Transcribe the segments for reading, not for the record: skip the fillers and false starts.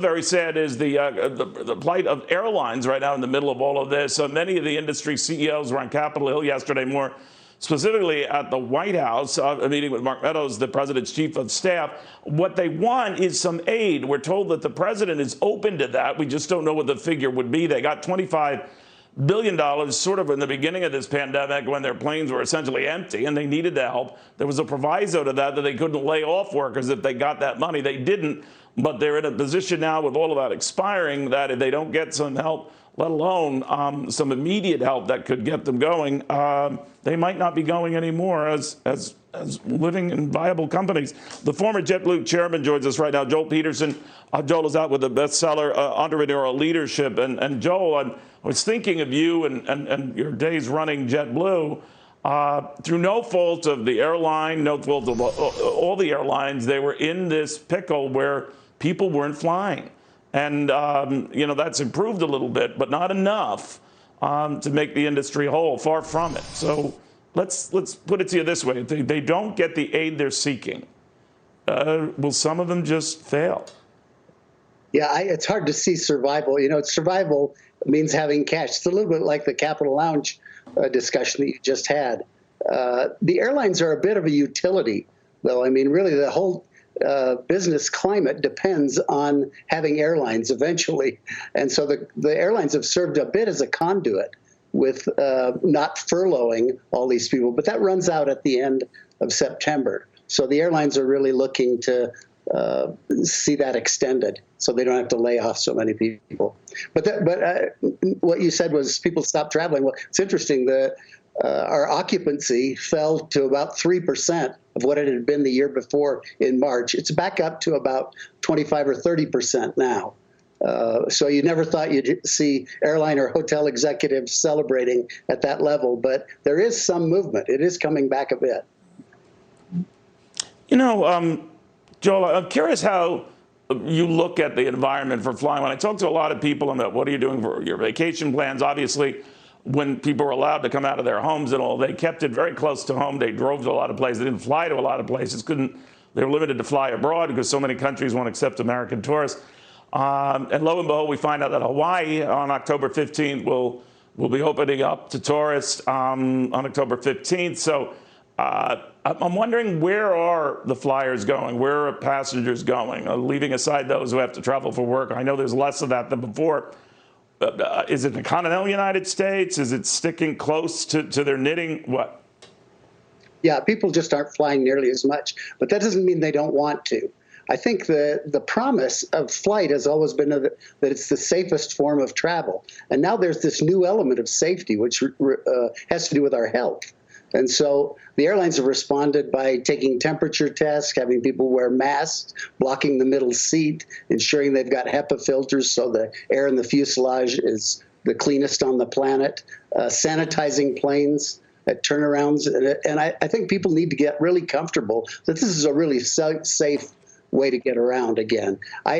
Very sad is the plight of airlines right now in the middle of all of this. Many of the industry CEOs were on Capitol Hill yesterday, more specifically at the White House, a meeting with Mark Meadows, the president's chief of staff. What they want is some aid. We're told that the president is open to that. We just don't know what the figure would be. They got $25 billion sort of in the beginning of this pandemic when their planes were essentially empty and they needed the help. There was a proviso to that they couldn't lay off workers if they got that money. They didn't, but they're in a position now with all of that expiring that if they don't get some help, let alone some immediate help that could get them going, they might not be going anymore as living in viable companies. The former JetBlue chairman joins us right now, Joel Peterson. Joel is out with the bestseller, Entrepreneurial Leadership. And Joel, I was thinking of you and your days running JetBlue. Through no fault of the airline, no fault of all the airlines, they were in this pickle where people weren't flying. And, that's improved a little bit, but not enough to make the industry whole, far from it. So let's put it to you this way. If they don't get the aid they're seeking, will some of them just fail? Yeah, it's hard to see survival. Survival means having cash. It's a little bit like the Capitol Lounge discussion that you just had. The airlines are a bit of a utility, though. I mean, really, the whole business climate depends on having airlines eventually. And so the airlines have served a bit as a conduit with not furloughing all these people. But that runs out at the end of September. So the airlines are really looking to see that extended so they don't have to lay off so many people. But what you said was people stop traveling. Well, it's interesting. Our occupancy fell to about 3% of what it had been the year before in March. It's back up to about 25 or 30% now. So you never thought you'd see airline or hotel executives celebrating at that level, but there is some movement. It is coming back a bit. Joel, I'm curious how you look at the environment for flying. When I talk to a lot of people about what are you doing for your vacation plans, obviously, when people were allowed to come out of their homes and all, they kept it very close to home. They drove to a lot of places. They didn't fly to a lot of places. They were limited to fly abroad because so many countries won't accept American tourists. And lo and behold, we find out that Hawaii on October 15th will be opening up to tourists on October 15th. So I'm wondering, where are the flyers going? Where are passengers going? Leaving aside those who have to travel for work. I know there's less of that than before. Is it the continental United States? Is it sticking close to their knitting? What? Yeah, people just aren't flying nearly as much, but that doesn't mean they don't want to. I think the promise of flight has always been that it's the safest form of travel. And now there's this new element of safety, which has to do with our health. And so the airlines have responded by taking temperature tests, having people wear masks, blocking the middle seat, ensuring they've got HEPA filters so the air in the fuselage is the cleanest on the planet, sanitizing planes at turnarounds. And I think people need to get really comfortable that this is a really safe way to get around again.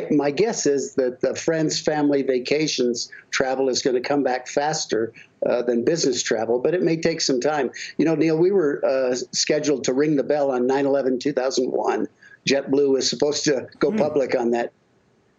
My guess is that the friends, family, vacations travel is going to come back faster than business travel, but it may take some time. Neil, we were scheduled to ring the bell on 9/11/2001. JetBlue was supposed to go public on that.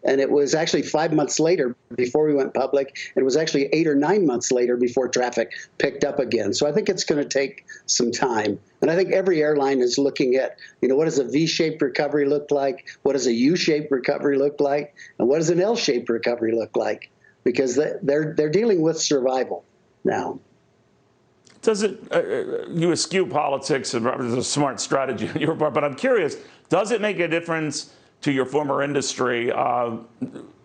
And it was actually 5 months later before we went public. It was actually 8 or 9 months later before traffic picked up again. So I think it's going to take some time. And I think every airline is looking at, what does a V-shaped recovery look like? What does a U-shaped recovery look like? And what does an L-shaped recovery look like? Because they're dealing with survival now. Does it, you eschew politics, and it's a smart strategy on your part, but I'm curious, does it make a difference to your former industry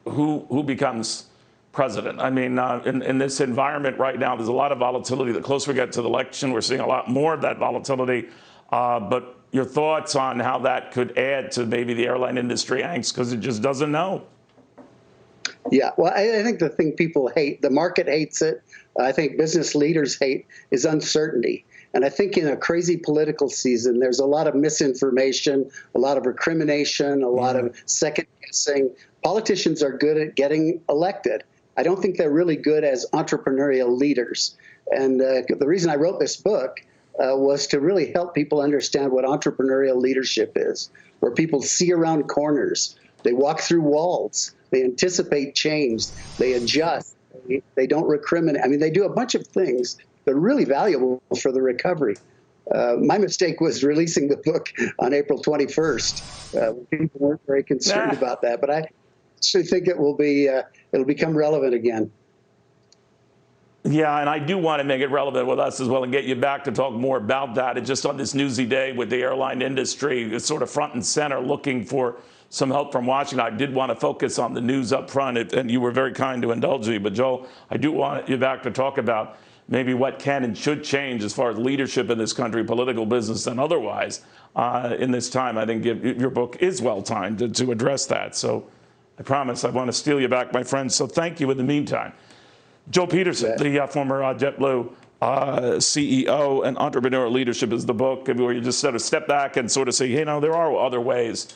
who becomes president? I mean, in this environment right now, there's a lot of volatility. The closer we get to the election, we're seeing a lot more of that volatility. But your thoughts on how that could add to maybe the airline industry angst, because it just doesn't know. Yeah, well, I think the thing people hate, the market hates it, I think business leaders hate, is uncertainty. And I think in a crazy political season, there's a lot of misinformation, a lot of recrimination, a lot of second guessing. Politicians are good at getting elected. I don't think they're really good as entrepreneurial leaders. And the reason I wrote this book was to really help people understand what entrepreneurial leadership is, where people see around corners, They walk through walls. They anticipate change. They adjust. They don't recriminate. I mean, they do a bunch of things that are really valuable for the recovery. My mistake was releasing the book on April 21st. People weren't very concerned about that, but I actually think it will be it'll become relevant again. Yeah, and I do want to make it relevant with us as well and get you back to talk more about that. It's just on this newsy day with the airline industry, it's sort of front and center looking for some help from Washington. I did want to focus on the news up front, and you were very kind to indulge me. But Joel, I do want you back to talk about maybe what can and should change as far as leadership in this country, political, business, and otherwise in this time. I think your book is well timed to address that. So I promise I want to steal you back, my friends. So thank you in the meantime. Joel Peterson, the former JetBlue CEO, and Entrepreneurial Leadership is the book, where you just sort of step back and sort of say, hey, no, there are other ways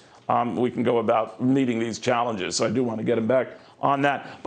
we can go about meeting these challenges. So I do want to get him back on that.